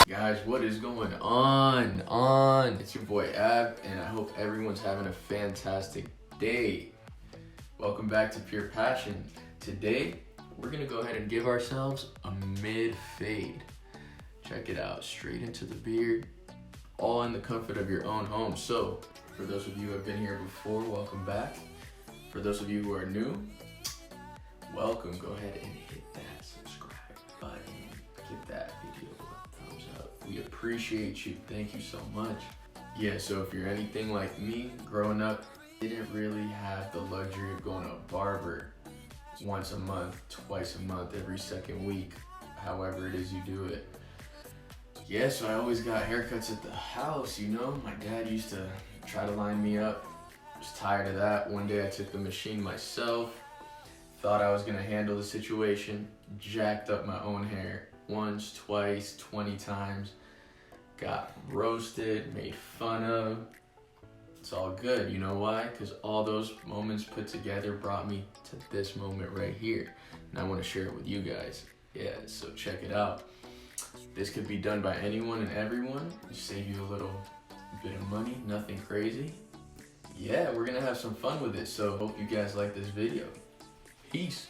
Guys, what is going on? It's your boy Ab, and I hope everyone's having a fantastic day. Welcome back to Pure Passion. Today, we're gonna go ahead and give ourselves a mid-fade. Check it out, straight into the beard, all in the comfort of your own home. So, for those of you who have been here before, welcome back. For those of you who are new, welcome. Go ahead and hit that subscribe button. Give that video a thumbs up. We appreciate you. Thank you so much. Yeah, so if you're anything like me, growing up, didn't really have the luxury of going to a barber once a month, twice a month, every second week, however it is you do it. Yeah, so I always got haircuts at the house, you know? My dad used to try to line me up. I was tired of that. One day I took the machine myself, thought I was gonna handle the situation, jacked up my own hair once, twice, 20 times, got roasted, made fun of. It's all good, you know why? Because all those moments put together brought me to this moment right here. And I want to share it with you guys. Yeah, so check it out. This could be done by anyone and everyone. Save you a little bit of money, nothing crazy. Yeah, we're gonna have some fun with it, so hope you guys like this video. Peace.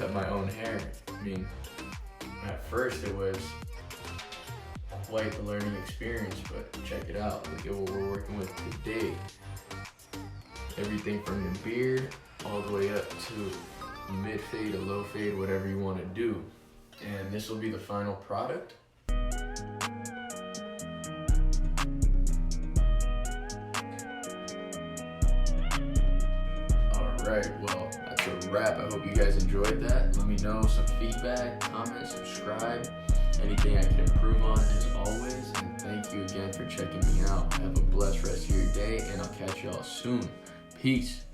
cut my own hair. I mean, at first it was quite a learning experience, but check it out. Look at what we're working with today. Everything from the beard all the way up to mid fade, a low fade, whatever you want to do. And this will be the final product. Alright, well, that's a wrap. I hope you guys enjoyed that. Let me know some feedback, comment, subscribe, anything I can improve on as always. And thank you again for checking me out. Have a blessed rest of your day, and I'll catch y'all soon. Peace.